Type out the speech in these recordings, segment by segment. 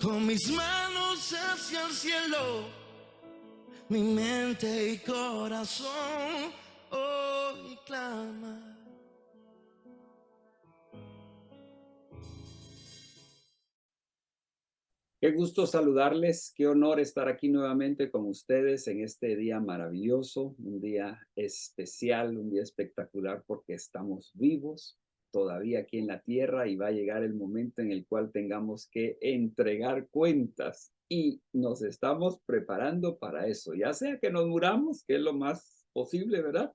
Con mis manos hacia el cielo, mi mente y corazón hoy clama. Qué gusto saludarles, qué honor estar aquí nuevamente con ustedes en este día maravilloso, un día especial, un día espectacular porque estamos vivos todavía aquí en la tierra y va a llegar el momento en el cual tengamos que entregar cuentas y nos estamos preparando para eso, ya sea que nos muramos, que es lo más posible, ¿verdad?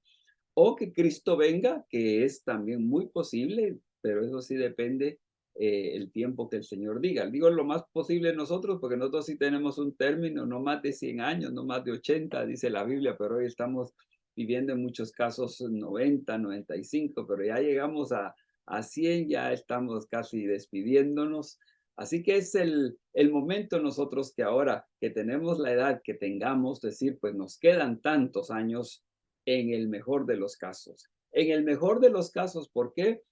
O que Cristo venga, que es también muy posible, pero eso sí depende el tiempo que el Señor diga. Digo lo más posible nosotros, porque nosotros sí tenemos un término, no más de 100 años, no más de 80, dice la Biblia, pero hoy estamos viviendo en muchos casos 90, 95, pero ya llegamos a 100, ya estamos casi despidiéndonos. Así que es el momento nosotros que ahora que tenemos la edad que tengamos, decir, pues nos quedan tantos años en el mejor de los casos. En el mejor de los casos, ¿por qué?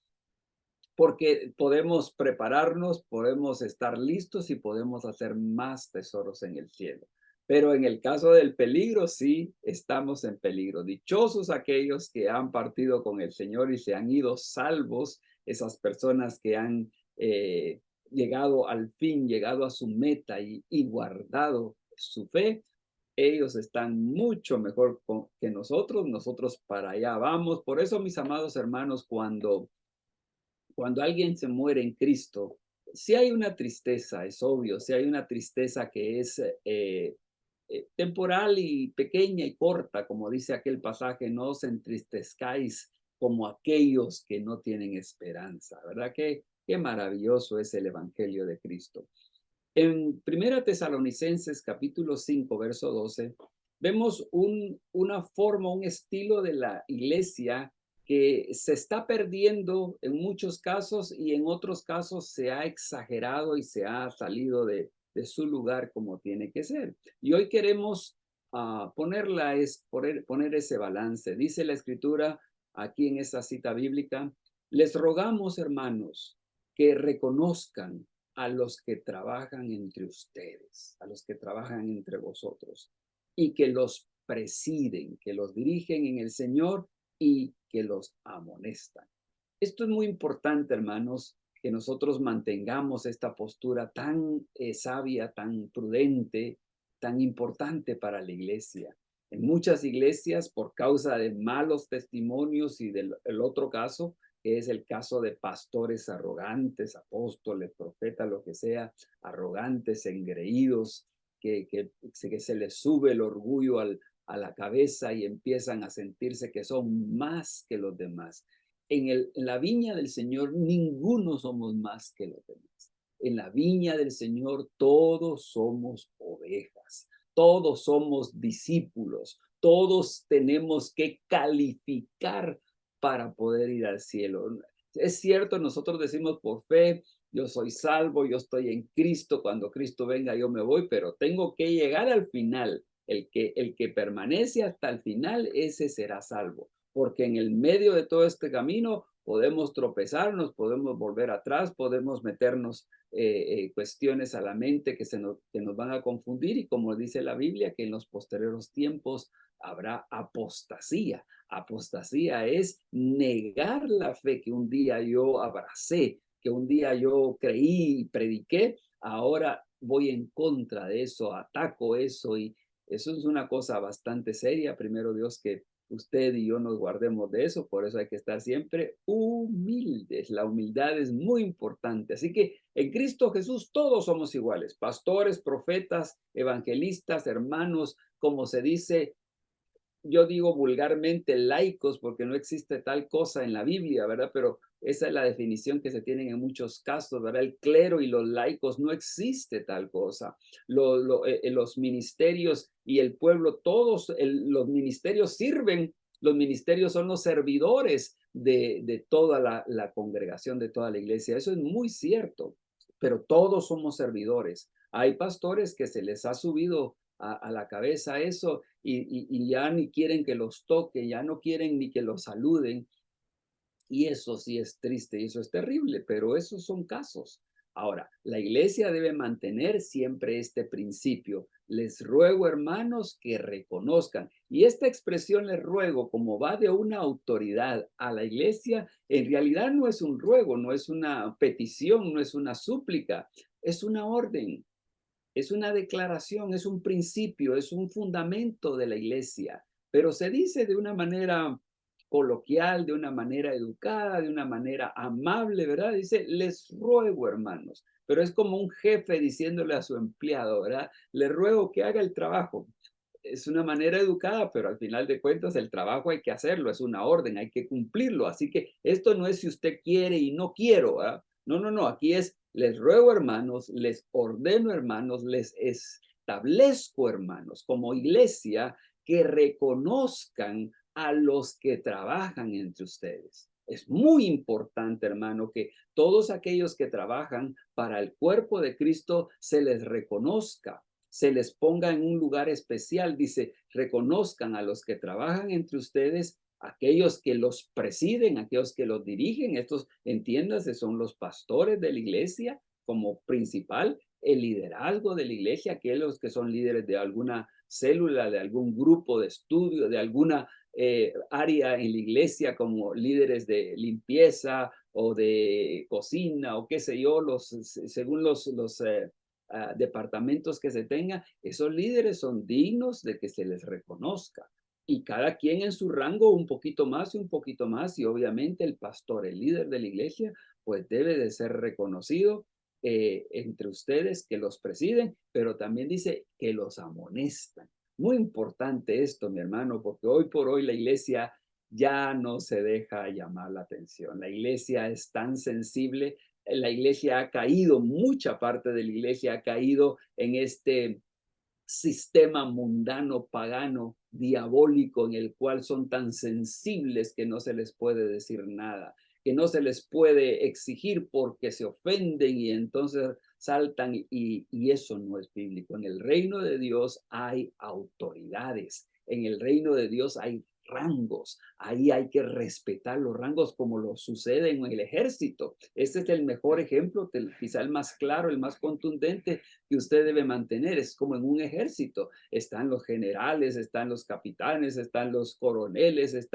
Porque podemos prepararnos, podemos estar listos y podemos hacer más tesoros en el cielo. Pero en el caso del peligro, sí estamos en peligro. Dichosos aquellos que han partido con el Señor y se han ido salvos, esas personas que han llegado al fin, llegado a su meta y guardado su fe. Ellos están mucho mejor que nosotros, nosotros para allá vamos. Por eso, mis amados hermanos, cuando alguien se muere en Cristo, si hay una tristeza, es obvio, si hay una tristeza que es temporal y pequeña y corta, como dice aquel pasaje, no os entristezcáis como aquellos que no tienen esperanza, ¿verdad? Qué maravilloso es el Evangelio de Cristo. En Primera Tesalonicenses capítulo 5 verso 12, vemos una forma, un estilo de la iglesia que se está perdiendo en muchos casos y en otros casos se ha exagerado y se ha salido de su lugar como tiene que ser. Y hoy queremos poner ese balance. Dice la escritura aquí en esa cita bíblica, les rogamos, hermanos, que reconozcan a los que trabajan entre ustedes, a los que trabajan entre vosotros, y que los presiden, que los dirigen en el Señor y que los amonestan. Esto es muy importante, hermanos, que nosotros mantengamos esta postura tan sabia, tan prudente, tan importante para la iglesia. En muchas iglesias, por causa de malos testimonios y del el otro caso, que es el caso de pastores arrogantes, apóstoles, profetas, lo que sea, arrogantes, engreídos, que se les sube el orgullo a la cabeza y empiezan a sentirse que son más que los demás. En la viña del Señor, ninguno somos más que los demás. En la viña del Señor, todos somos ovejas, todos somos discípulos, todos tenemos que calificar para poder ir al cielo. Es cierto, nosotros decimos por fe, yo soy salvo, yo estoy en Cristo, cuando Cristo venga yo me voy, pero tengo que llegar al final. El que permanece hasta el final, ese será salvo, porque en el medio de todo este camino podemos tropezarnos, podemos volver atrás, podemos meternos cuestiones a la mente que nos van a confundir y como dice la Biblia, que en los posteriores tiempos habrá apostasía. Apostasía es negar la fe que un día yo abracé, que un día yo creí y prediqué, ahora voy en contra de eso, ataco eso y eso es una cosa bastante seria. Primero Dios que usted y yo nos guardemos de eso, por eso hay que estar siempre humildes. La humildad es muy importante. Así que en Cristo Jesús todos somos iguales, pastores, profetas, evangelistas, hermanos, como se dice, yo digo vulgarmente laicos porque no existe tal cosa en la Biblia, ¿verdad? Pero esa es la definición que se tienen en muchos casos, ¿verdad? El clero y los laicos, no existe tal cosa. Los ministerios y el pueblo, todos los ministerios sirven, los ministerios son los servidores de toda la congregación, de toda la iglesia. Eso es muy cierto, pero todos somos servidores. Hay pastores que se les ha subido a la cabeza eso y ya ni quieren que los toque, ya no quieren ni que los saluden. Y eso sí es triste y eso es terrible, pero esos son casos. Ahora, la iglesia debe mantener siempre este principio. Les ruego, hermanos, que reconozcan. Y esta expresión les ruego, como va de una autoridad a la iglesia, en realidad no es un ruego, no es una petición, no es una súplica, es una orden, es una declaración, es un principio, es un fundamento de la iglesia, pero se dice de una manera coloquial, de una manera educada, de una manera amable, ¿verdad? Dice, les ruego, hermanos, pero es como un jefe diciéndole a su empleado, ¿verdad? Le ruego que haga el trabajo. Es una manera educada, pero al final de cuentas el trabajo hay que hacerlo, es una orden, hay que cumplirlo. Así que esto no es si usted quiere y no quiero, ¿verdad? No, no, no, aquí es, les ruego hermanos, les ordeno hermanos, les establezco hermanos, como iglesia, que reconozcan a los que trabajan entre ustedes. Es muy importante, hermano, que todos aquellos que trabajan para el cuerpo de Cristo se les reconozca, se les ponga en un lugar especial. Dice, reconozcan a los que trabajan entre ustedes, aquellos que los presiden, aquellos que los dirigen. Estos, entiéndase, son los pastores de la iglesia como principal, el liderazgo de la iglesia, aquellos que son líderes de alguna célula, de algún grupo de estudio, de alguna área en la iglesia, como líderes de limpieza o de cocina o qué sé yo, según los departamentos que se tenga. Esos líderes son dignos de que se les reconozca. Y cada quien en su rango un poquito más y un poquito más. Y obviamente el pastor, el líder de la iglesia, pues debe de ser reconocido entre ustedes que los presiden, pero también dice que los amonestan. Muy importante esto, mi hermano, porque hoy por hoy la iglesia ya no se deja llamar la atención. La iglesia es tan sensible, la iglesia ha caído, mucha parte de la iglesia ha caído en este sistema mundano, pagano, diabólico, en el cual son tan sensibles que no se les puede decir nada, que no se les puede exigir porque se ofenden y entonces saltan, y eso no es bíblico. En el reino de Dios hay autoridades, en el reino de Dios hay rangos, ahí hay que respetar los rangos como lo sucede en el ejército. Este es el mejor ejemplo, quizá el más claro, el más contundente que usted debe mantener. Es como en un ejército, están los generales, están los capitanes, están los coroneles,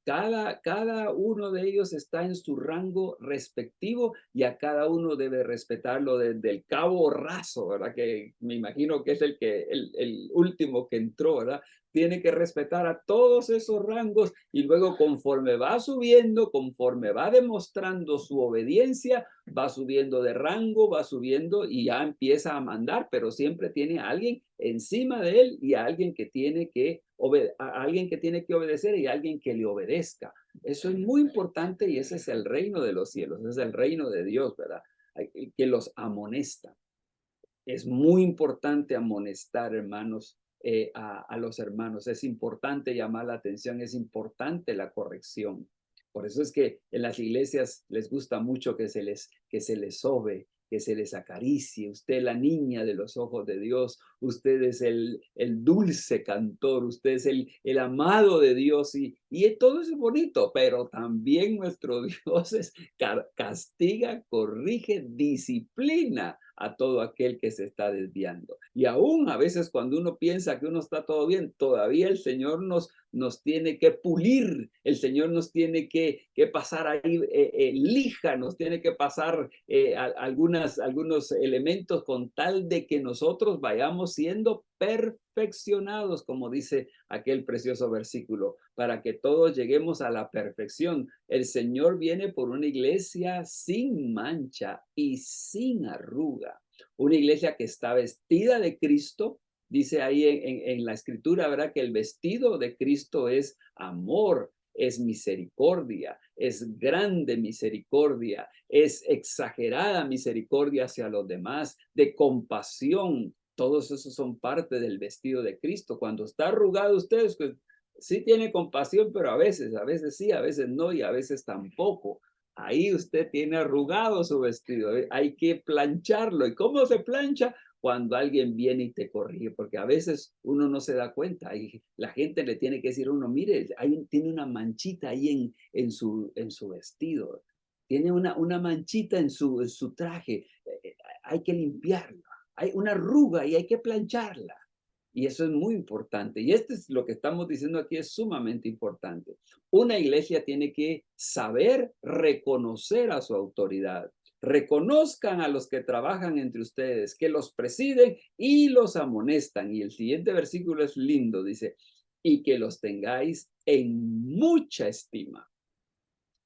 cada uno de ellos está en su rango respectivo y a cada uno debe respetarlo desde el cabo raso, ¿verdad? Que me imagino que es el último que entró, ¿verdad? Tiene que respetar a todos esos rangos y luego conforme va subiendo, conforme va demostrando su obediencia, va subiendo de rango, va subiendo y ya empieza a mandar, pero siempre tiene a alguien encima de él y a alguien que tiene que obedecer y a alguien que le obedezca. Eso es muy importante y ese es el reino de los cielos, ese es el reino de Dios, ¿verdad? Que los amonesta. Es muy importante amonestar, hermanos, a los hermanos. Es importante llamar la atención, es importante la corrección. Por eso es que en las iglesias les gusta mucho que se les sobe, que se les acaricie. Usted, la niña de los ojos de Dios, usted es el dulce cantor, usted es el amado de Dios y todo eso es bonito, pero también nuestro Dios castiga, corrige, disciplina a todo aquel que se está desviando. Y aún a veces cuando uno piensa que uno está todo bien, todavía el Señor nos tiene que pulir, el Señor nos tiene que pasar ahí lija, nos tiene que pasar algunos elementos con tal de que nosotros vayamos siendo perfeccionados, como dice aquel precioso versículo, para que todos lleguemos a la perfección. El Señor viene por una iglesia sin mancha y sin arruga, una iglesia que está vestida de Cristo. Dice ahí en la escritura, ¿verdad? Que el vestido de Cristo es amor, es misericordia, es grande misericordia, es exagerada misericordia hacia los demás, de compasión. Todos esos son parte del vestido de Cristo. Cuando está arrugado usted, pues sí tiene compasión, pero a veces sí, a veces no y a veces tampoco. Ahí usted tiene arrugado su vestido, hay que plancharlo. ¿Y cómo se plancha? Cuando alguien viene y te corrige, porque a veces uno no se da cuenta y la gente le tiene que decir a uno, mire, tiene una manchita ahí en su vestido, tiene una manchita en su traje. hay que limpiarla. Hay una arruga y hay que plancharla. Y eso es muy importante. Y esto es lo que estamos diciendo aquí, es sumamente importante. Una iglesia tiene que saber reconocer a su autoridad. Reconozcan a los que trabajan entre ustedes, que los presiden y los amonestan. Y el siguiente versículo es lindo, dice, y que los tengáis en mucha estima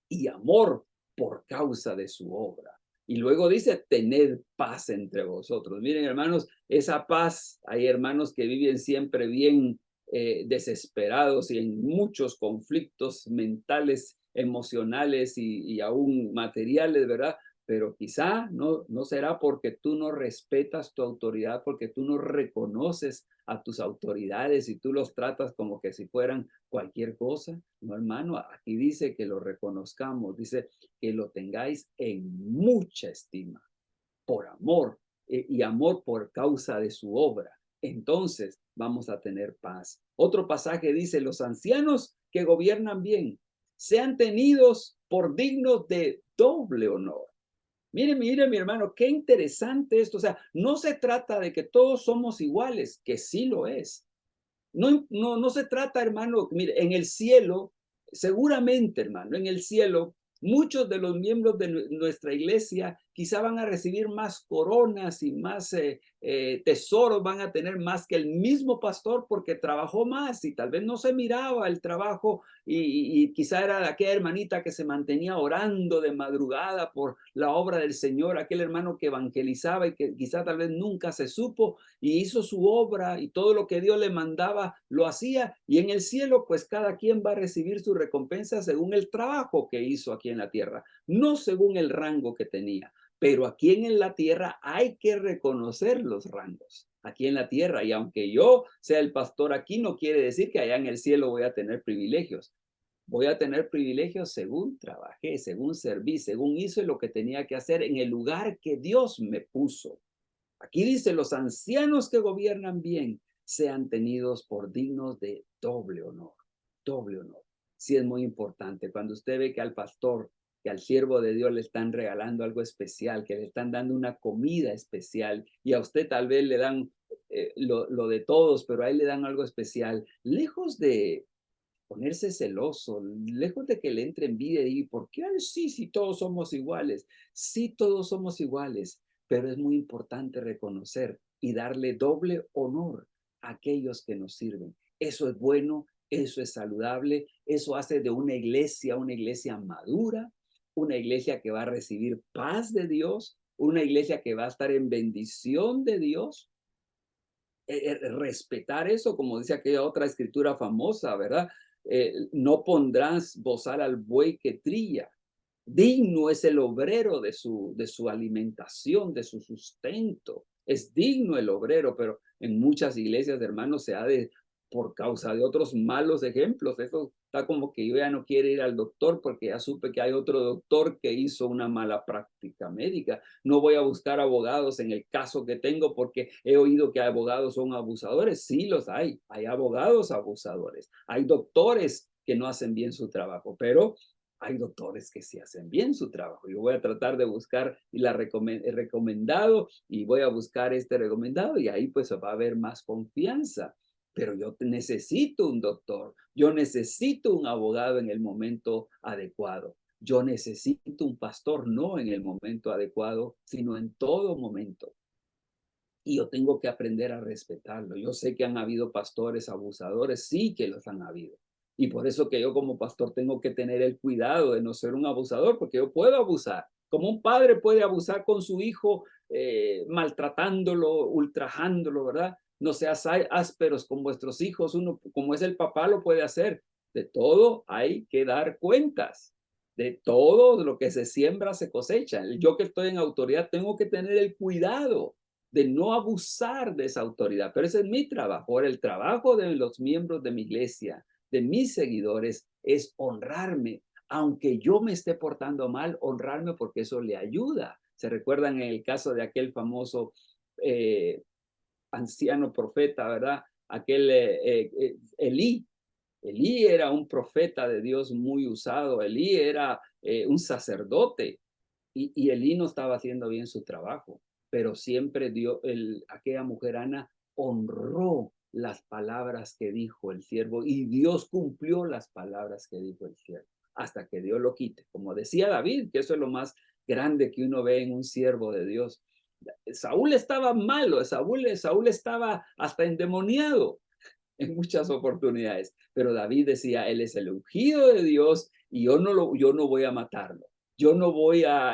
y amor por causa de su obra. Y luego dice, tened paz entre vosotros. Miren, hermanos, esa paz, hay hermanos que viven siempre bien desesperados y en muchos conflictos mentales, emocionales y aún materiales, ¿verdad? Pero quizá no será porque tú no respetas tu autoridad, porque tú no reconoces a tus autoridades y tú los tratas como que si fueran cualquier cosa. No, hermano, aquí dice que lo reconozcamos, dice que lo tengáis en mucha estima, por amor y amor por causa de su obra. Entonces vamos a tener paz. Otro pasaje dice, los ancianos que gobiernan bien sean tenidos por dignos de doble honor. Mire, mi hermano, qué interesante esto. O sea, no se trata de que todos somos iguales, que sí lo es. No se trata, hermano, mire, en el cielo, seguramente, hermano, en el cielo, muchos de los miembros de nuestra iglesia quizá van a recibir más coronas y más tesoros, van a tener más que el mismo pastor porque trabajó más y tal vez no se miraba el trabajo y quizá era aquella hermanita que se mantenía orando de madrugada por la obra del Señor, aquel hermano que evangelizaba y que quizá tal vez nunca se supo y hizo su obra y todo lo que Dios le mandaba lo hacía, y en el cielo pues cada quien va a recibir su recompensa según el trabajo que hizo aquí en la tierra, no según el rango que tenía. Pero aquí en la tierra hay que reconocer los rangos, aquí en la tierra, y aunque yo sea el pastor aquí, no quiere decir que allá en el cielo voy a tener privilegios. Voy a tener privilegios según trabajé, según serví, según hice lo que tenía que hacer en el lugar que Dios me puso. Aquí dice, los ancianos que gobiernan bien sean tenidos por dignos de doble honor, doble honor. Sí es muy importante cuando usted ve que al pastor, que al siervo de Dios le están regalando algo especial, que le están dando una comida especial y a usted tal vez le dan lo de todos, pero a él le dan algo especial. Lejos de ponerse celoso, lejos de que le entre envidia y diga, ¿por qué sí, si todos somos iguales? Sí, todos somos iguales, pero es muy importante reconocer y darle doble honor a aquellos que nos sirven. Eso es bueno, eso es saludable, eso hace de una iglesia madura, una iglesia que va a recibir paz de Dios, una iglesia que va a estar en bendición de Dios. Respetar eso, como dice aquella otra escritura famosa, ¿verdad? No pondrás bozal al buey que trilla. Digno es el obrero de su alimentación, de su sustento. Es digno el obrero, pero en muchas iglesias, hermanos, se ha de, por causa de otros malos ejemplos, eso está como que yo ya no quiero ir al doctor porque ya supe que hay otro doctor que hizo una mala práctica médica. No voy a buscar abogados en el caso que tengo porque he oído que abogados son abusadores. Sí los hay abogados abusadores, hay doctores que no hacen bien su trabajo, pero hay doctores que sí hacen bien su trabajo. Yo voy a tratar de buscar el recomendado y voy a buscar este recomendado y ahí pues va a haber más confianza. Pero yo necesito un doctor, yo necesito un abogado en el momento adecuado. Yo necesito un pastor, no en el momento adecuado, sino en todo momento. Y yo tengo que aprender a respetarlo. Yo sé que han habido pastores abusadores, sí que los han habido. Y por eso que yo como pastor tengo que tener el cuidado de no ser un abusador, porque yo puedo abusar. Como un padre puede abusar con su hijo, maltratándolo, ultrajándolo, ¿verdad? No seas ásperos con vuestros hijos, uno como es el papá lo puede hacer. De todo hay que dar cuentas. De todo lo que se siembra se cosecha. Yo que estoy en autoridad tengo que tener el cuidado de no abusar de esa autoridad, pero ese es mi trabajo. Ahora, el trabajo de los miembros de mi iglesia, de mis seguidores, es honrarme, aunque yo me esté portando mal, honrarme porque eso le ayuda. Se recuerdan en el caso de aquel famoso anciano profeta, ¿verdad? Aquel Elí. Elí era un profeta de Dios muy usado. Elí era un sacerdote y Elí no estaba haciendo bien su trabajo. pero siempre aquella mujer Ana honró las palabras que dijo el siervo y Dios cumplió las palabras que dijo el siervo hasta que Dios lo quite. Como decía David, que eso es lo más grande que uno ve en un siervo de Dios. Saúl estaba malo, Saúl estaba hasta endemoniado en muchas oportunidades, pero David decía, él es el ungido de Dios y yo no voy a matarlo. Yo no voy a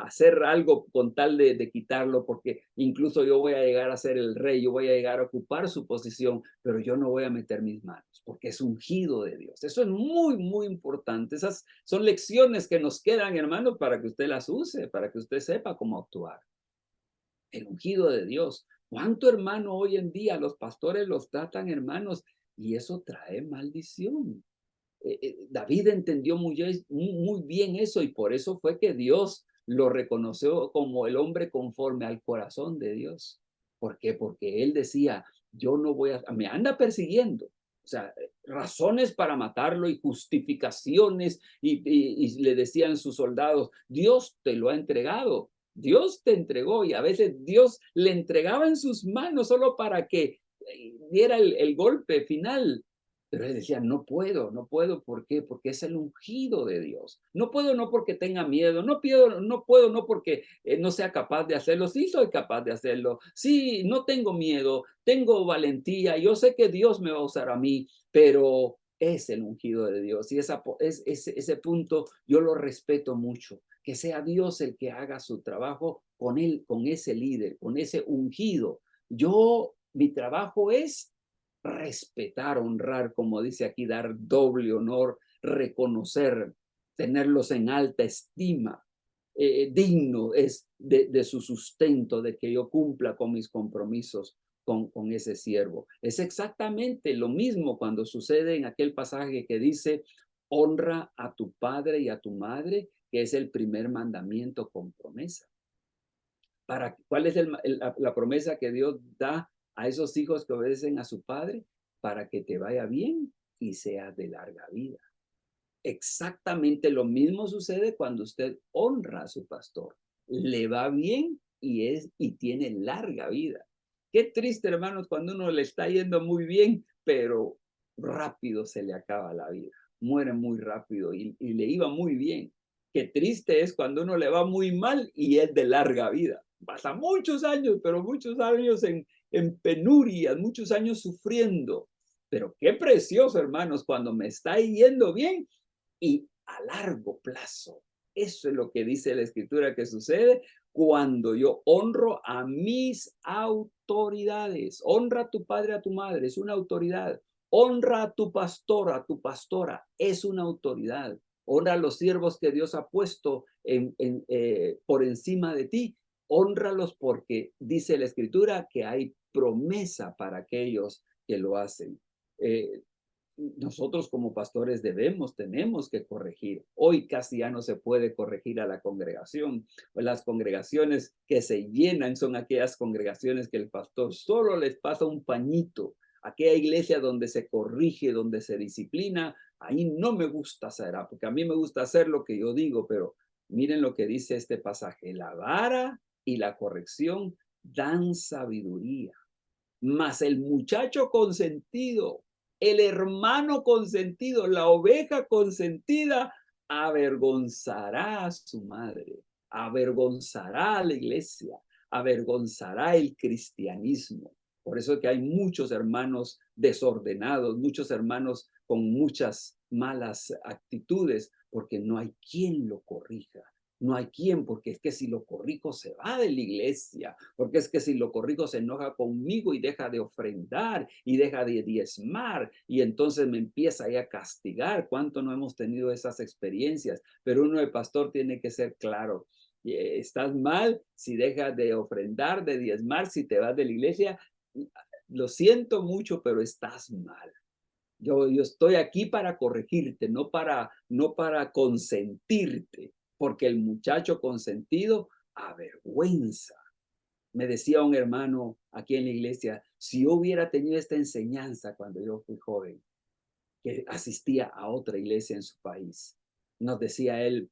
hacer algo con tal de quitarlo, porque incluso yo voy a llegar a ser el rey, yo voy a llegar a ocupar su posición, pero yo no voy a meter mis manos, porque es ungido de Dios. Eso es muy, muy importante. Esas son lecciones que nos quedan, hermanos, para que usted las use, para que usted sepa cómo actuar. El ungido de Dios. ¿Cuánto, hermano, hoy en día los pastores los tratan, hermanos? Y eso trae maldición. David entendió muy bien eso y por eso fue que Dios lo reconoció como el hombre conforme al corazón de Dios. ¿Por qué? Porque él decía, yo no voy me anda persiguiendo. O sea, razones para matarlo y justificaciones y le decían sus soldados, Dios te lo ha entregado, Dios te entregó y a veces Dios le entregaba en sus manos solo para que diera el golpe final. Pero él decía, no puedo, no puedo, ¿por qué? Porque es el ungido de Dios. No puedo, no porque tenga miedo, no puedo, no porque no sea capaz de hacerlo. Sí soy capaz de hacerlo. Sí, no tengo miedo, tengo valentía. Yo sé que Dios me va a usar a mí, pero es el ungido de Dios. Y ese punto yo lo respeto mucho. Que sea Dios el que haga su trabajo con él, con ese líder, con ese ungido. Mi trabajo es respetar, honrar, como dice aquí, dar doble honor, reconocer, tenerlos en alta estima, digno es de su sustento, de que yo cumpla con mis compromisos con ese siervo. Es exactamente lo mismo cuando sucede en aquel pasaje que dice, honra a tu padre y a tu madre, que es el primer mandamiento con promesa. ¿Cuál es la promesa que Dios da a esos hijos que obedecen a su padre? Para que te vaya bien y seas de larga vida. Exactamente lo mismo sucede cuando usted honra a su pastor. Le va bien y tiene larga vida. Qué triste, hermanos, cuando uno le está yendo muy bien, pero rápido se le acaba la vida. Muere muy rápido y le iba muy bien. Qué triste es cuando uno le va muy mal y es de larga vida. Pasa muchos años, pero muchos años en penurias, muchos años sufriendo. Pero qué precioso, hermanos, cuando me está yendo bien y a largo plazo. Eso es lo que dice la escritura que sucede cuando yo honro a mis autoridades. Honra a tu padre, a tu madre, es una autoridad. Honra a tu pastor, a tu pastora, es una autoridad. Honra a los siervos que Dios ha puesto por encima de ti. Honralos porque dice la escritura que hay promesa para aquellos que lo hacen. Nosotros como pastores tenemos que corregir. Hoy casi ya no se puede corregir a la congregación. Las congregaciones que se llenan son aquellas congregaciones que el pastor solo les pasa un pañito. Aquella iglesia donde se corrige, donde se disciplina, ahí no me gusta hacer, porque a mí me gusta hacer lo que yo digo, pero miren lo que dice este pasaje. La vara y la corrección dan sabiduría, mas el muchacho consentido, el hermano consentido, la oveja consentida, avergonzará a su madre, avergonzará a la iglesia, avergonzará el cristianismo. Por eso es que hay muchos hermanos desordenados, muchos hermanos con muchas malas actitudes, porque no hay quien lo corrija. No hay quien, porque es que si lo corrijo se va de la iglesia, porque es que si lo corrijo se enoja conmigo y deja de ofrendar y deja de diezmar y entonces me empieza ahí a castigar. ¿Cuánto no hemos tenido esas experiencias? Pero uno de pastor tiene que ser claro. Estás mal si dejas de ofrendar, de diezmar, si te vas de la iglesia. Lo siento mucho, pero estás mal. Yo estoy aquí para corregirte, no para consentirte, porque el muchacho consentido avergüenza. Me decía un hermano aquí en la iglesia, si yo hubiera tenido esta enseñanza cuando yo fui joven, que asistía a otra iglesia en su país, nos decía él,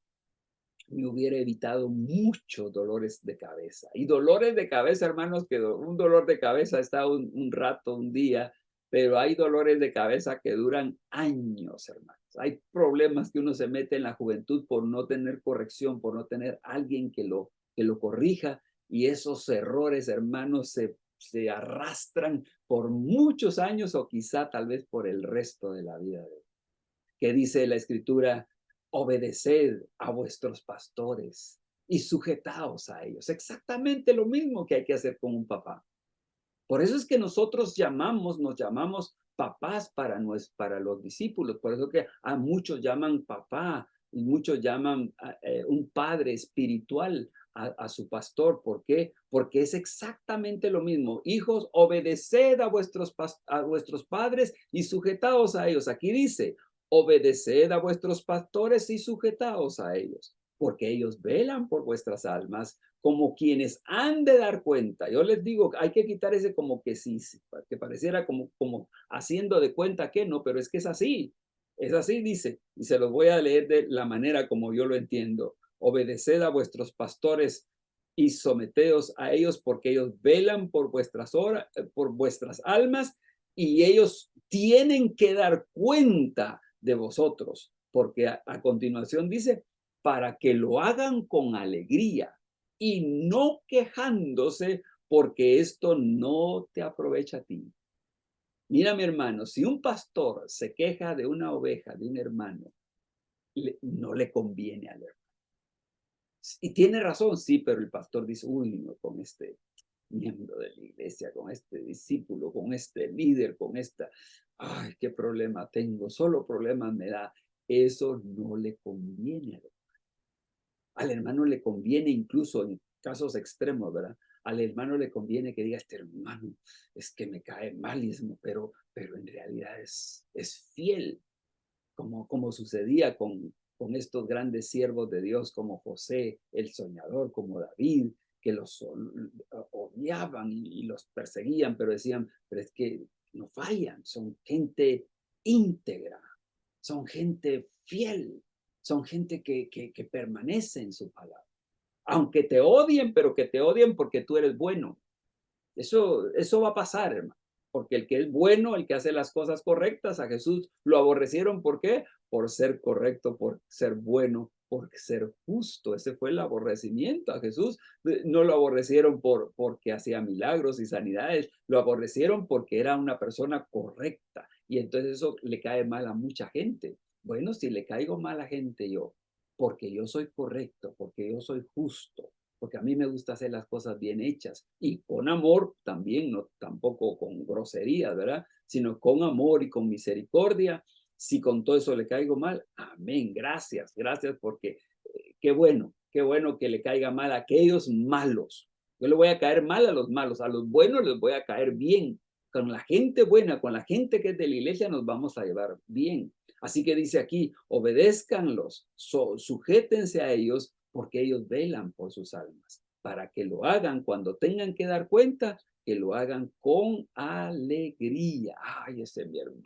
me hubiera evitado muchos dolores de cabeza. Y dolores de cabeza, hermanos, que un dolor de cabeza está un rato, un día, pero hay dolores de cabeza que duran años, hermanos. Hay problemas que uno se mete en la juventud por no tener corrección, por no tener alguien que lo corrija, y esos errores, hermanos, se arrastran por muchos años o quizá tal vez por el resto de la vida. Que dice la Escritura, obedeced a vuestros pastores y sujetaos a ellos. Exactamente lo mismo que hay que hacer con un papá. Por eso es que nosotros nos llamamos papás para los discípulos. Por eso que a muchos llaman papá y muchos llaman un padre espiritual a su pastor. ¿Por qué? Porque es exactamente lo mismo. Hijos, obedeced a vuestros padres y sujetaos a ellos. Aquí dice, obedeced a vuestros pastores y sujetaos a ellos, porque ellos velan por vuestras almas como quienes han de dar cuenta. Yo les digo, hay que quitar ese como que sí, que pareciera como haciendo de cuenta que no, pero es que es así dice, y se los voy a leer de la manera como yo lo entiendo. Obedeced a vuestros pastores y someteos a ellos porque ellos velan por vuestras almas y ellos tienen que dar cuenta de vosotros, porque a continuación dice, para que lo hagan con alegría y no quejándose, porque esto no te aprovecha a ti. Mira, mi hermano, si un pastor se queja de una oveja de un hermano, no le conviene al hermano. Y tiene razón, sí, pero el pastor dice, uy, no, con este miembro de la iglesia, con este discípulo, con este líder, con esta, ay, qué problema tengo, solo problemas me da. Eso no le conviene al hermano. Al hermano le conviene, incluso en casos extremos, ¿verdad? Al hermano le conviene que diga, este hermano es que me cae malísimo, pero en realidad es fiel, como sucedía con estos grandes siervos de Dios como José, el soñador, como David, que los odiaban y los perseguían, pero decían, pero es que no fallan, son gente íntegra, son gente fiel, son gente que permanece en su palabra. Aunque te odien, pero que te odien porque tú eres bueno. Eso va a pasar, hermano. Porque el que es bueno, el que hace las cosas correctas, a Jesús lo aborrecieron. ¿Por qué? Por ser correcto, por ser bueno, por ser justo. Ese fue el aborrecimiento a Jesús. No lo aborrecieron porque hacía milagros y sanidades, lo aborrecieron porque era una persona correcta. Y entonces eso le cae mal a mucha gente. Bueno, si le caigo mal a gente yo, porque yo soy correcto, porque yo soy justo, porque a mí me gusta hacer las cosas bien hechas y con amor también, no tampoco con groserías, ¿verdad? Sino con amor y con misericordia. Si con todo eso le caigo mal, amén, gracias, gracias porque qué bueno que le caiga mal a aquellos malos. Yo le voy a caer mal a los buenos les voy a caer bien. Con la gente buena, con la gente que es de la iglesia nos vamos a llevar bien. Así que dice aquí, obedézcanlos, sujétense a ellos porque ellos velan por sus almas, para que lo hagan cuando tengan que dar cuenta, que lo hagan con alegría. Ay, ese es mi hermano.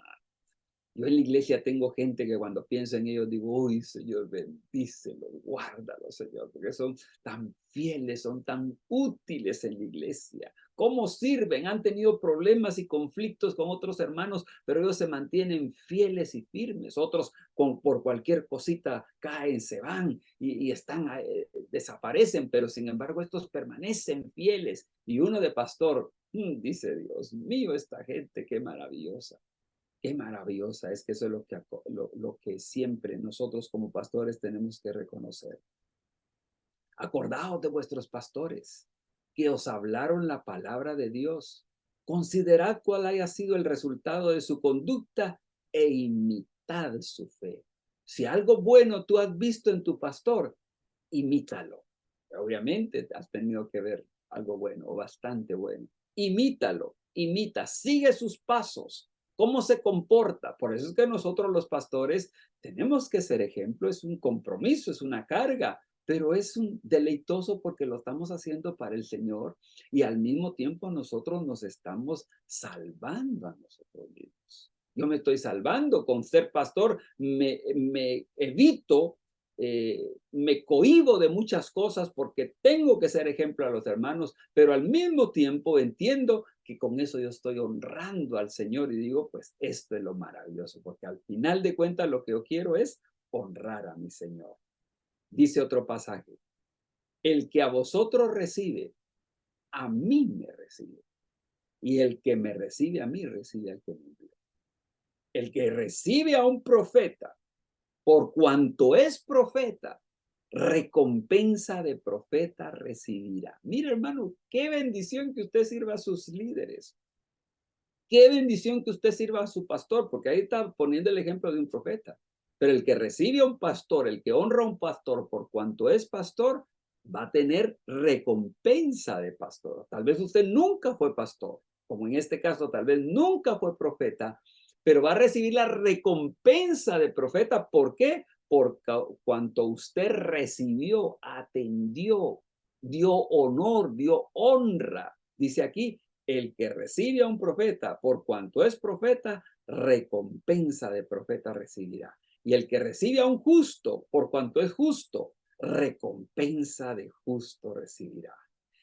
Yo en la iglesia tengo gente que cuando pienso en ellos digo, uy, Señor, bendícelos, guárdalos, Señor, porque son tan fieles, son tan útiles en la iglesia. ¿Cómo sirven? Han tenido problemas y conflictos con otros hermanos, pero ellos se mantienen fieles y firmes. Otros por cualquier cosita caen, se van y están, desaparecen, pero sin embargo estos permanecen fieles. Y uno de pastor, dice, Dios mío, esta gente, qué maravillosa. Qué maravillosa es que eso es lo que siempre nosotros como pastores tenemos que reconocer. Acordaos de vuestros pastores que os hablaron la palabra de Dios. Considerad cuál haya sido el resultado de su conducta e imitad su fe. Si algo bueno tú has visto en tu pastor, imítalo. Obviamente has tenido que ver algo bueno o bastante bueno. Imítalo, sigue sus pasos. ¿Cómo se comporta? Por eso es que nosotros los pastores tenemos que ser ejemplo, es un compromiso, es una carga, pero es un deleitoso porque lo estamos haciendo para el Señor y al mismo tiempo nosotros nos estamos salvando a nosotros mismos. Yo me estoy salvando con ser pastor, me evito me cohíbo de muchas cosas porque tengo que ser ejemplo a los hermanos, pero al mismo tiempo entiendo que con eso yo estoy honrando al Señor y digo, pues esto es lo maravilloso, porque al final de cuentas lo que yo quiero es honrar a mi Señor. Dice otro pasaje, el que a vosotros recibe, a mí me recibe. Y el que me recibe a mí, recibe al que me envió. El que recibe a un profeta, por cuanto es profeta, recompensa de profeta recibirá. Mira, hermano, qué bendición que usted sirva a sus líderes. Qué bendición que usted sirva a su pastor, porque ahí está poniendo el ejemplo de un profeta. Pero el que recibe a un pastor, el que honra a un pastor por cuanto es pastor, va a tener recompensa de pastor. Tal vez usted nunca fue pastor, como en este caso tal vez nunca fue profeta, pero va a recibir la recompensa de profeta. ¿Por qué? Por cuanto usted recibió, atendió, dio honor, dio honra. Dice aquí, el que recibe a un profeta, por cuanto es profeta, recompensa de profeta recibirá. Y el que recibe a un justo, por cuanto es justo, recompensa de justo recibirá.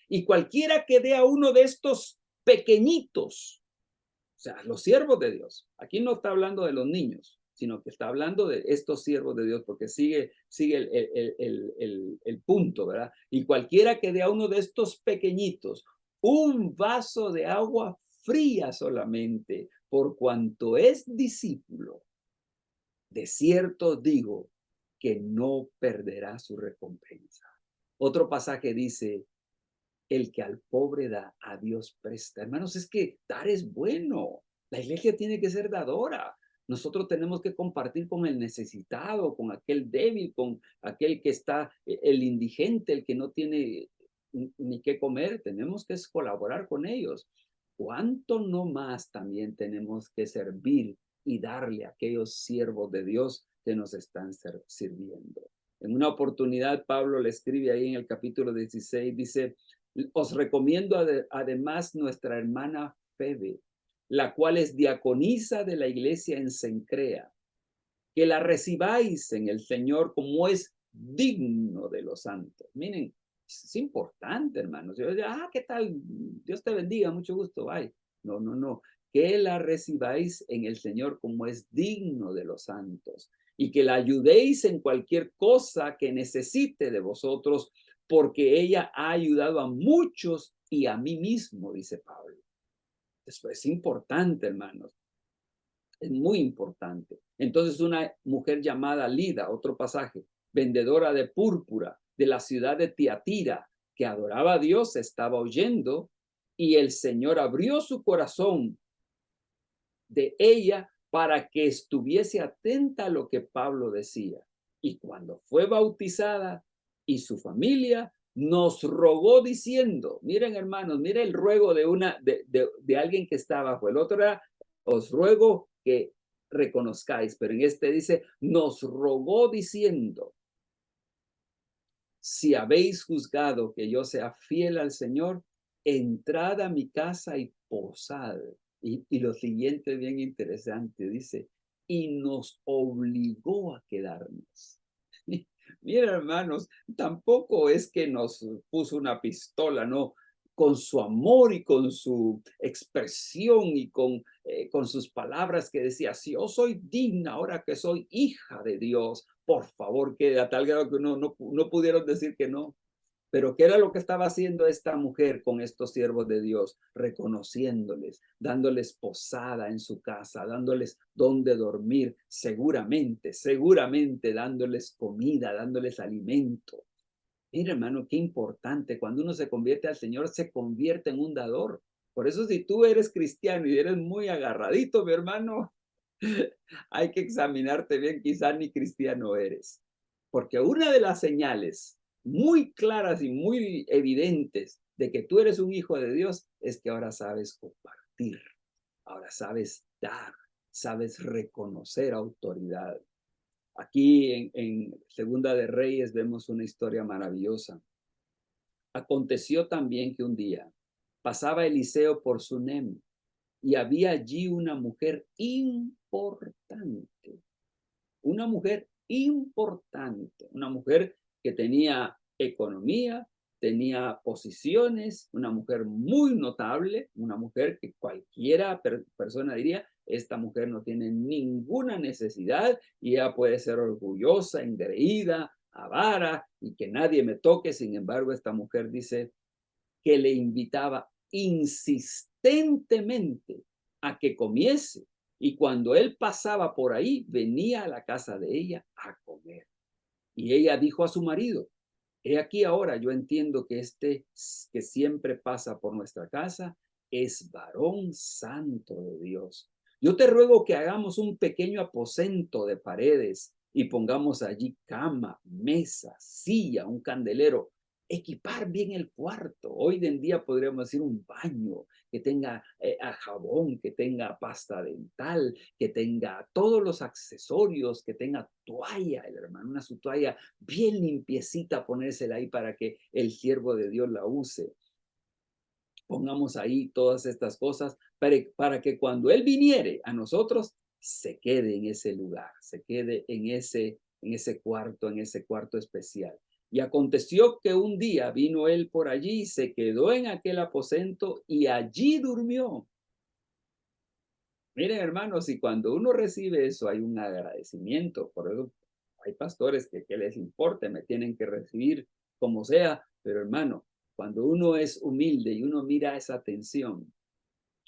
Y cualquiera que dé a uno de estos pequeñitos, o sea, los siervos de Dios, aquí no está hablando de los niños, sino que está hablando de estos siervos de Dios, porque sigue el punto, ¿verdad? Y cualquiera que dé a uno de estos pequeñitos un vaso de agua fría solamente, por cuanto es discípulo, de cierto digo que no perderá su recompensa. Otro pasaje dice, el que al pobre da, a Dios presta. Hermanos, es que dar es bueno. La iglesia tiene que ser dadora. Nosotros tenemos que compartir con el necesitado, con aquel débil, con aquel que está, el indigente, el que no tiene ni qué comer. Tenemos que colaborar con ellos. ¿Cuánto no más también tenemos que servir y darle a aquellos siervos de Dios que nos están sirviendo? En una oportunidad, Pablo le escribe ahí en el capítulo 16, dice, os recomiendo además nuestra hermana Febe, la cual es diaconisa de la iglesia en Cencrea, que la recibáis en el Señor como es digno de los santos. Miren, es importante, hermanos. Yo digo, ¿qué tal? Dios te bendiga, mucho gusto, bye. No, no, no. Que la recibáis en el Señor como es digno de los santos y que la ayudéis en cualquier cosa que necesite de vosotros, porque ella ha ayudado a muchos y a mí mismo, dice Pablo. Eso es importante, hermanos. Es muy importante. Entonces una mujer llamada Lida, otro pasaje, vendedora de púrpura de la ciudad de Tiatira, que adoraba a Dios, estaba oyendo y el Señor abrió su corazón de ella para que estuviese atenta a lo que Pablo decía. Y cuando fue bautizada y su familia nos rogó diciendo, miren hermanos, miren el ruego de alguien que está abajo. El otro era, os ruego que reconozcáis, pero en este dice, nos rogó diciendo, si habéis juzgado que yo sea fiel al Señor, entrad a mi casa y posad. Y lo siguiente bien interesante, dice, y nos obligó a quedarnos. Mira, hermanos, tampoco es que nos puso una pistola, no, con su amor y con su expresión y con sus palabras que decía, si yo soy digna ahora que soy hija de Dios, por favor, que a tal grado que no pudieron decir que no. Pero ¿qué era lo que estaba haciendo esta mujer con estos siervos de Dios? Reconociéndoles, dándoles posada en su casa, dándoles donde dormir, seguramente dándoles comida, dándoles alimento. Mira, hermano, qué importante. Cuando uno se convierte al Señor, se convierte en un dador. Por eso, si tú eres cristiano y eres muy agarradito, mi hermano, hay que examinarte bien, quizás ni cristiano eres. Porque una de las señales muy claras y muy evidentes de que tú eres un hijo de Dios es que ahora sabes compartir, ahora sabes dar, sabes reconocer autoridad. Aquí en Segunda de Reyes vemos una historia maravillosa. Aconteció también que un día pasaba Eliseo por Sunem y había allí una mujer importante importante, una mujer que tenía economía, tenía posiciones, una mujer muy notable, una mujer que cualquiera persona diría, esta mujer no tiene ninguna necesidad y ella puede ser orgullosa, engreída, avara y que nadie me toque. Sin embargo, esta mujer dice que le invitaba insistentemente a que comiese. Y cuando él pasaba por ahí, venía a la casa de ella a comer. Y ella dijo a su marido, he aquí ahora, yo entiendo que este que siempre pasa por nuestra casa es varón santo de Dios. Yo te ruego que hagamos un pequeño aposento de paredes y pongamos allí cama, mesa, silla, un candelero, equipar bien el cuarto. Hoy en día podríamos decir un baño que tenga jabón, que tenga pasta dental, que tenga todos los accesorios, que tenga toalla, el hermano, una su toalla bien limpiecita, ponérsela ahí para que el siervo de Dios la use. Pongamos ahí todas estas cosas para que cuando Él viniere a nosotros, se quede en ese lugar, se quede en ese cuarto especial. Y aconteció que un día vino Él por allí, se quedó en aquel aposento y allí durmió. Miren, hermanos, y cuando uno recibe eso, hay un agradecimiento. Por eso hay pastores que les importa, me tienen que recibir como sea. Pero hermano, cuando uno es humilde y uno mira esa atención,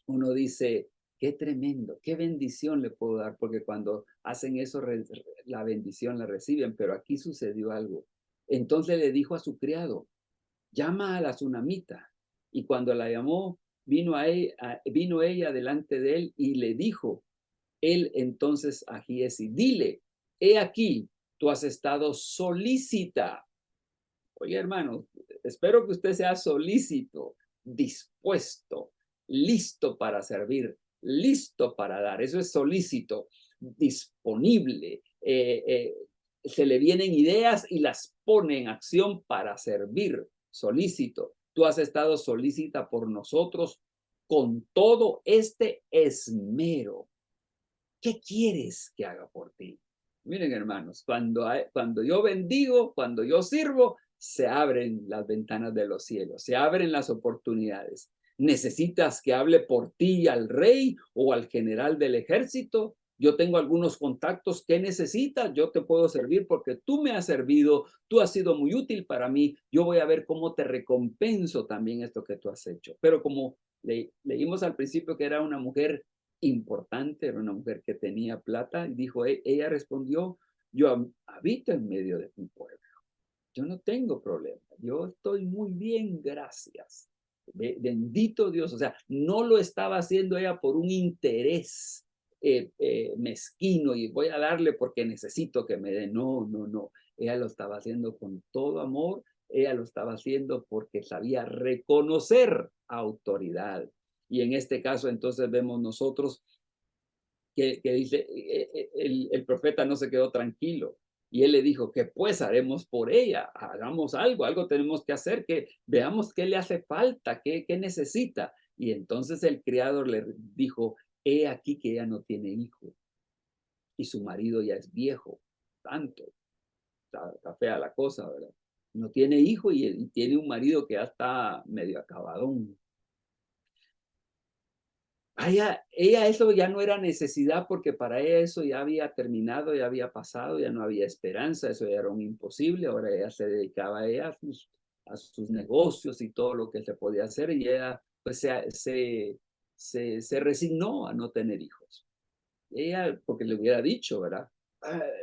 uno dice, qué tremendo, qué bendición le puedo dar, porque cuando hacen eso, la bendición la reciben. Pero aquí sucedió algo. Entonces le dijo a su criado, llama a la tsunamita. Y cuando la llamó, vino ella delante de él y le dijo, él entonces a Giesi, dile, he aquí, tú has estado solícita. Oye, hermano, espero que usted sea solícito, dispuesto, listo para servir, listo para dar. Eso es solícito, disponible. Se le vienen ideas y las pone en acción para servir, solícito. Tú has estado solícita por nosotros con todo este esmero. ¿Qué quieres que haga por ti? Miren, hermanos, cuando yo bendigo, cuando yo sirvo, se abren las ventanas de los cielos, se abren las oportunidades. ¿Necesitas que hable por ti al rey o al general del ejército? Yo tengo algunos contactos. ¿Qué necesitas? Yo te puedo servir porque tú me has servido, tú has sido muy útil para mí. Yo voy a ver cómo te recompenso también esto que tú has hecho. Pero como leímos al principio que era una mujer importante, era una mujer que tenía plata, y dijo, ella respondió, yo habito en medio de mi pueblo, yo no tengo problema, yo estoy muy bien, gracias. Bendito Dios, o sea, no lo estaba haciendo ella por un interés mezquino y voy a darle porque necesito que me dé, no, no, no, ella lo estaba haciendo con todo amor, ella lo estaba haciendo porque sabía reconocer autoridad. Y en este caso, entonces vemos nosotros que dice, el profeta no se quedó tranquilo. Y él le dijo, ¿qué pues haremos por ella? Hagamos algo, algo tenemos que hacer, que veamos qué le hace falta, qué necesita. Y entonces el criado le dijo, he aquí que ella no tiene hijo y su marido ya es viejo, tanto, está fea la cosa, ¿verdad? No tiene hijo y tiene un marido que ya está medio acabadón. Ella eso ya no era necesidad porque para ella eso ya había terminado, ya había pasado, ya no había esperanza, eso ya era un imposible. Ahora ella se dedicaba a ella a sus negocios y todo lo que se podía hacer y ella pues se resignó a no tener hijos. Ella, porque le hubiera dicho, ¿verdad?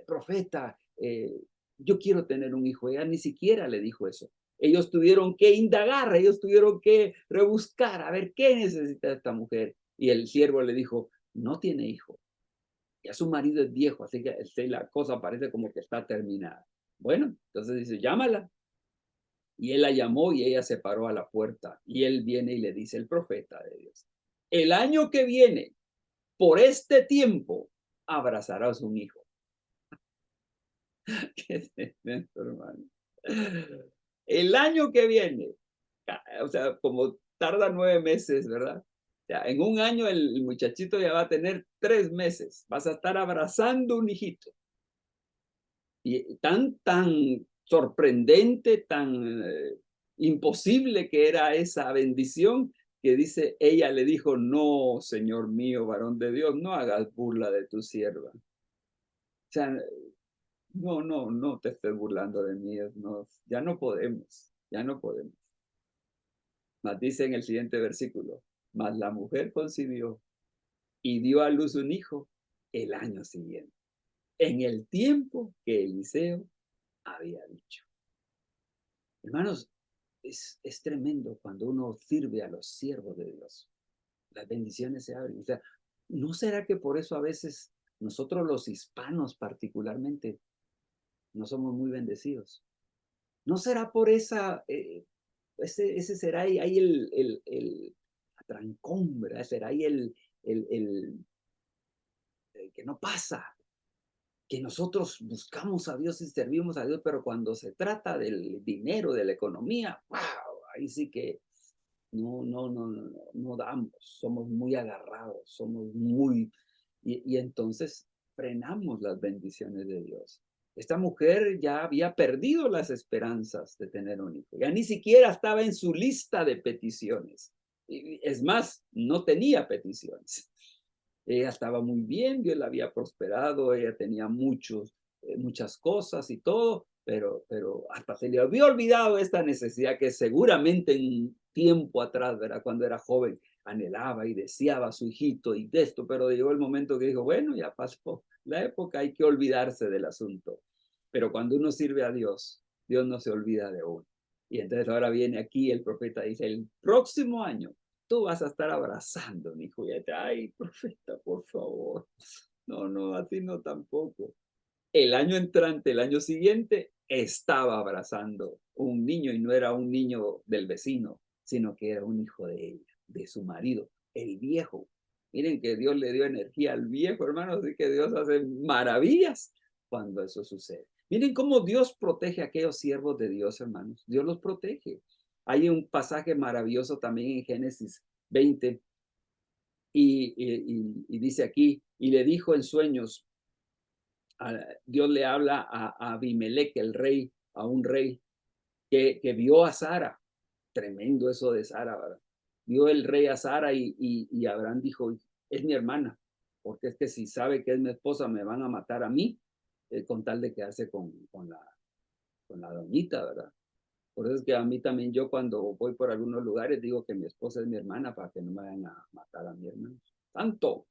Profeta, yo quiero tener un hijo. Ella ni siquiera le dijo eso. Ellos tuvieron que indagar, ellos tuvieron que rebuscar, a ver qué necesita esta mujer. Y el siervo le dijo, no tiene hijo. Ya su marido es viejo, así que la cosa parece como que está terminada. Bueno, entonces dice, llámala. Y él la llamó y ella se paró a la puerta. Y él viene y le dice, el profeta de Dios, el año que viene, por este tiempo, abrazarás un hijo. ¿Qué es esto, hermano? El año que viene, o sea, como tarda 9 meses, ¿verdad? O sea, en un año el muchachito ya va a tener 3 meses. Vas a estar abrazando un hijito. Y tan sorprendente, tan imposible que era esa bendición, que dice, ella le dijo, no, Señor mío, varón de Dios, no hagas burla de tu sierva. O sea, no te estés burlando de mí, no, ya no podemos, ya no podemos. Mas dice en el siguiente versículo, mas la mujer concibió y dio a luz un hijo el año siguiente, en el tiempo que Eliseo había dicho. Hermanos, es tremendo cuando uno sirve a los siervos de Dios. Las bendiciones se abren. O sea, ¿no será que por eso a veces nosotros los hispanos particularmente no somos muy bendecidos? ¿No será por ese será ahí la trancón, ¿verdad? Será ahí el que no pasa, que nosotros buscamos a Dios y servimos a Dios, pero cuando se trata del dinero, de la economía, ¡wow! Ahí sí que no damos, somos muy agarrados, somos muy... Y entonces frenamos las bendiciones de Dios. Esta mujer ya había perdido las esperanzas de tener un hijo, ya ni siquiera estaba en su lista de peticiones. Es más, no tenía peticiones. Ella estaba muy bien, Dios la había prosperado, ella tenía muchas cosas y todo, pero hasta se le había olvidado esta necesidad que seguramente en un tiempo atrás, ¿verdad? Cuando era joven, anhelaba y deseaba a su hijito y de esto, pero llegó el momento que dijo, bueno, ya pasó la época, hay que olvidarse del asunto. Pero cuando uno sirve a Dios, Dios no se olvida de uno. Y entonces ahora viene aquí el profeta, dice, el próximo año tú vas a estar abrazando mi juguete. Ay, profeta, por favor. No, a ti no tampoco. El año entrante, el año siguiente, estaba abrazando un niño y no era un niño del vecino, sino que era un hijo de ella, de su marido, el viejo. Miren que Dios le dio energía al viejo, hermanos, así que Dios hace maravillas cuando eso sucede. Miren cómo Dios protege a aquellos siervos de Dios, hermanos. Dios los protege. Hay un pasaje maravilloso también en Génesis 20 y dice aquí, y le dijo en sueños, Dios le habla a Abimelech, el rey, a un rey que vio a Sara. Tremendo eso de Sara, ¿verdad? Vio el rey a Sara y Abraham dijo, es mi hermana, porque es que si sabe que es mi esposa me van a matar a mí, con tal de quedarse con la doñita, ¿verdad? Por eso es que a mí también yo cuando voy por algunos lugares digo que mi esposa es mi hermana para que no me vayan a matar a mi hermano. ¡Santo!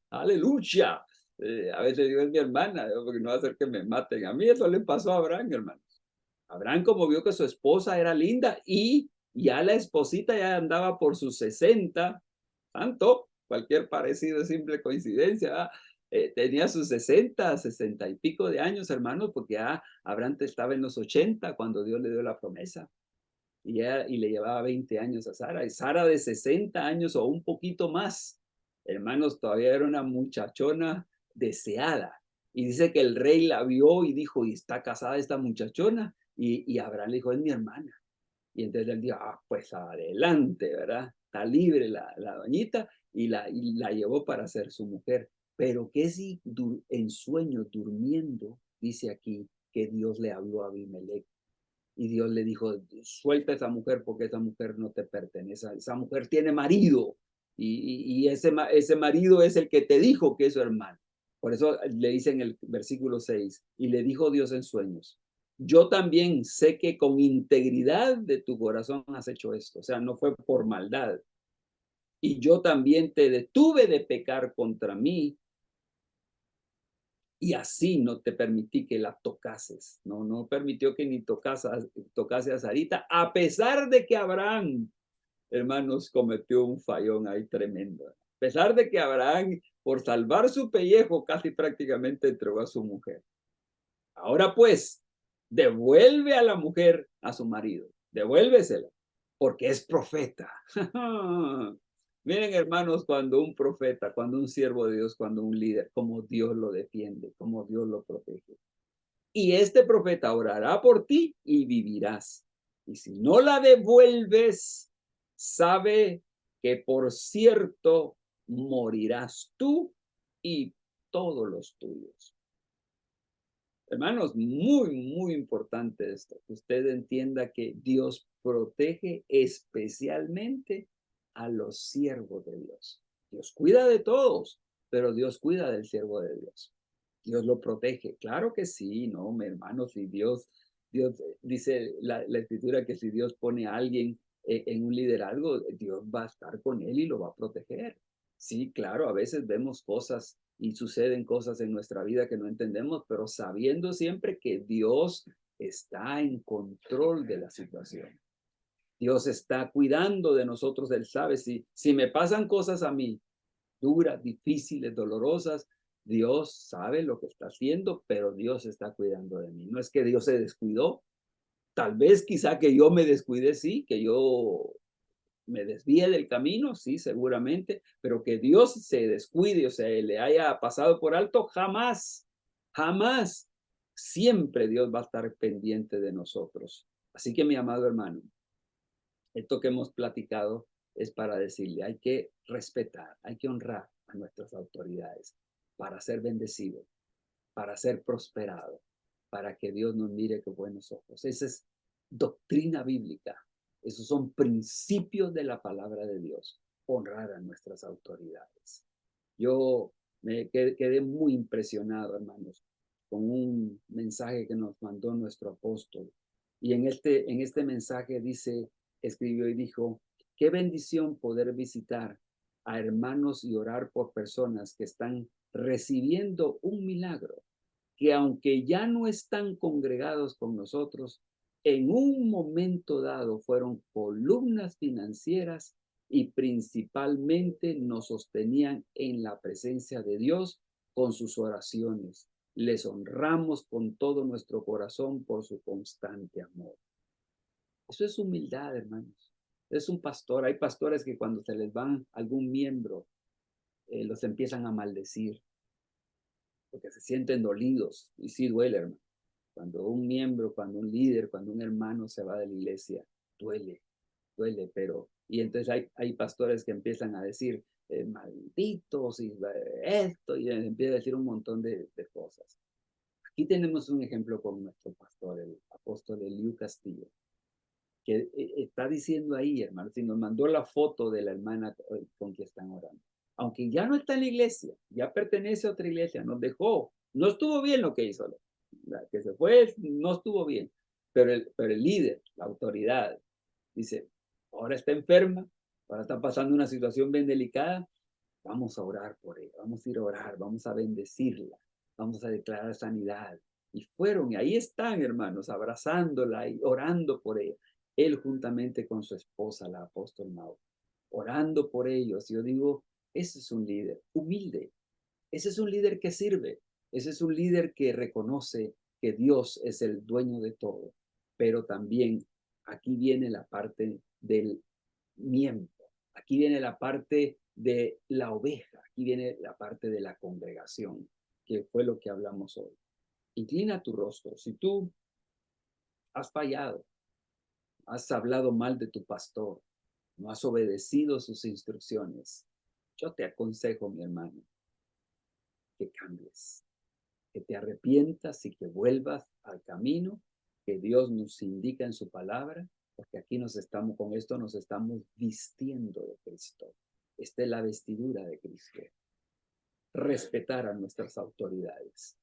¡Aleluya! A veces digo es mi hermana, porque no va a hacer que me maten. A mí eso le pasó a Abraham, hermanos. Abraham como vio que su esposa era linda y ya la esposita ya andaba por sus 60, santo, cualquier parecido es simple coincidencia, ¿verdad? Tenía sus 60 y pico de años, hermanos, porque ya Abraham estaba en los 80 cuando Dios le dio la promesa y le llevaba 20 años a Sara, y Sara de 60 años o un poquito más, hermanos, todavía era una muchachona deseada. Y dice que el rey la vio y dijo, ¿y está casada esta muchachona? Y Abraham le dijo, es mi hermana. Y entonces él dijo, pues adelante, ¿verdad? Está libre la doñita y la llevó para ser su mujer. Pero que si en sueños, durmiendo, dice aquí que Dios le habló a Abimelech y Dios le dijo, suelta a esa mujer porque esa mujer no te pertenece, esa mujer tiene marido y ese marido es el que te dijo que es su hermano. Por eso le dice en el versículo 6, y le dijo Dios en sueños, yo también sé que con integridad de tu corazón has hecho esto, o sea, no fue por maldad. Y yo también te detuve de pecar contra mí y así no te permití que la tocases, no permitió que ni tocase a Sarita, a pesar de que Abraham, hermanos, cometió un fallón ahí tremendo. A pesar de que Abraham, por salvar su pellejo, casi prácticamente entregó a su mujer. Ahora pues, devuelve a la mujer a su marido, devuélvesela, porque es profeta. Miren, hermanos, cuando un profeta, cuando un siervo de Dios, cuando un líder, como Dios lo defiende, como Dios lo protege. Y este profeta orará por ti y vivirás. Y si no la devuelves, sabe que por cierto morirás tú y todos los tuyos. Hermanos, muy importante esto, que usted entienda que Dios protege especialmente a los siervos de Dios. Dios cuida de todos, pero Dios cuida del siervo de Dios. Dios lo protege. Claro que sí, no, mi hermano, si Dios dice la escritura que si Dios pone a alguien en un liderazgo, Dios va a estar con él y lo va a proteger. Sí, claro, a veces vemos cosas y suceden cosas en nuestra vida que no entendemos, pero sabiendo siempre que Dios está en control de la situación. Dios está cuidando de nosotros, Él sabe si me pasan cosas a mí, duras, difíciles, dolorosas, Dios sabe lo que está haciendo, pero Dios está cuidando de mí. No es que Dios se descuidó, tal vez quizá que yo me descuide, sí, que yo me desvíe del camino, sí, seguramente, pero que Dios se descuide, o sea, le haya pasado por alto, jamás, jamás. Siempre Dios va a estar pendiente de nosotros. Así que mi amado hermano, esto que hemos platicado es para decirle, hay que respetar, hay que honrar a nuestras autoridades para ser bendecidos, para ser prosperados, para que Dios nos mire con buenos ojos. Esa es doctrina bíblica. Esos son principios de la palabra de Dios. Honrar a nuestras autoridades. Yo me quedé muy impresionado, hermanos, con un mensaje que nos mandó nuestro apóstol. Y en este mensaje dice, escribió y dijo, qué bendición poder visitar a hermanos y orar por personas que están recibiendo un milagro, que aunque ya no están congregados con nosotros, en un momento dado fueron columnas financieras y principalmente nos sostenían en la presencia de Dios con sus oraciones. Les honramos con todo nuestro corazón por su constante amor. Eso es humildad, hermanos. Es un pastor. Hay pastores que cuando se les van algún miembro, los empiezan a maldecir porque se sienten dolidos. Y sí duele, hermano. Cuando un miembro, cuando un líder, cuando un hermano se va de la iglesia, duele, duele, pero... Y entonces hay pastores que empiezan a decir, malditos, y esto, y empieza a decir un montón de cosas. Aquí tenemos un ejemplo con nuestro pastor, el apóstol Eliú Castillo, que está diciendo ahí, hermano, si nos mandó la foto de la hermana con quien están orando. Aunque ya no está en la iglesia, ya pertenece a otra iglesia, nos dejó. No estuvo bien lo que hizo, la que se fue, no estuvo bien. Pero el líder, la autoridad, dice, ahora está enferma, ahora está pasando una situación bien delicada, vamos a orar por ella, vamos a ir a orar, vamos a bendecirla, vamos a declarar sanidad. Y fueron, y ahí están, hermanos, abrazándola y orando por ella. Él juntamente con su esposa, la apóstol Mau, orando por ellos. Yo digo, ese es un líder humilde, ese es un líder que sirve, ese es un líder que reconoce que Dios es el dueño de todo, pero también aquí viene la parte del miembro, aquí viene la parte de la oveja, aquí viene la parte de la congregación, que fue lo que hablamos hoy. Inclina tu rostro. Si tú has fallado, has hablado mal de tu pastor, no has obedecido sus instrucciones, yo te aconsejo, mi hermano, que cambies, que te arrepientas y que vuelvas al camino que Dios nos indica en su palabra, porque aquí con esto nos estamos vistiendo de Cristo. Esta es la vestidura de Cristo. Respetar a nuestras autoridades,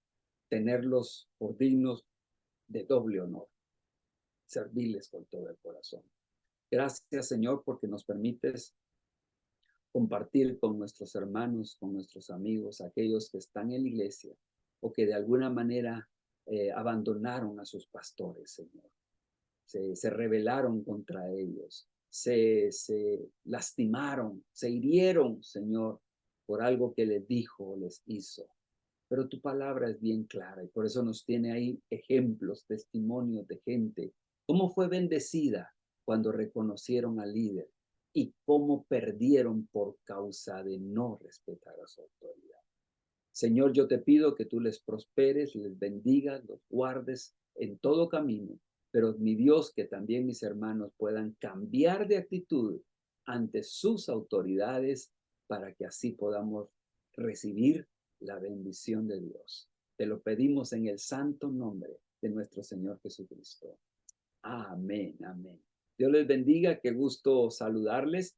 tenerlos por dignos de doble honor, servirles con todo el corazón. Gracias, Señor, porque nos permites compartir con nuestros hermanos, con nuestros amigos, aquellos que están en la iglesia o que de alguna manera abandonaron a sus pastores, Señor. Se rebelaron contra ellos, se lastimaron, se hirieron, Señor, por algo que les dijo o les hizo. Pero tu palabra es bien clara y por eso nos tiene ahí ejemplos, testimonios de gente, cómo fue bendecida cuando reconocieron al líder y cómo perdieron por causa de no respetar a su autoridad. Señor, yo te pido que tú les prosperes, les bendigas, los guardes en todo camino, pero mi Dios, que también mis hermanos puedan cambiar de actitud ante sus autoridades para que así podamos recibir la bendición de Dios. Te lo pedimos en el santo nombre de nuestro Señor Jesucristo. Amén, amén. Dios les bendiga, qué gusto saludarles.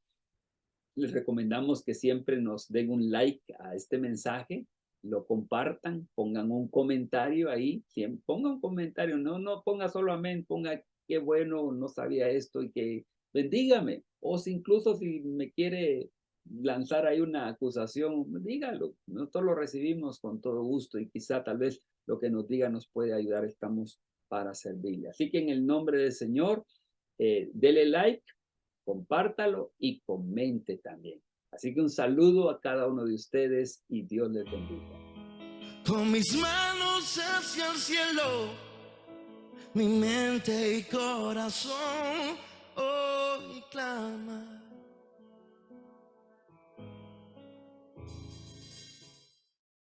Les recomendamos que siempre nos den un like a este mensaje, lo compartan, pongan un comentario ahí, ponga un comentario, no ponga solo amén, ponga qué bueno, no sabía esto y que bendígame, o si incluso si me quiere lanzar ahí una acusación, dígalo, nosotros lo recibimos con todo gusto y quizá tal vez lo que nos diga nos puede ayudar, estamos para servirle. Así que en el nombre del Señor, dele like, compártalo y comente también. Así que un saludo a cada uno de ustedes y Dios les bendiga. Con mis manos hacia el cielo, mi mente y corazón hoy clama.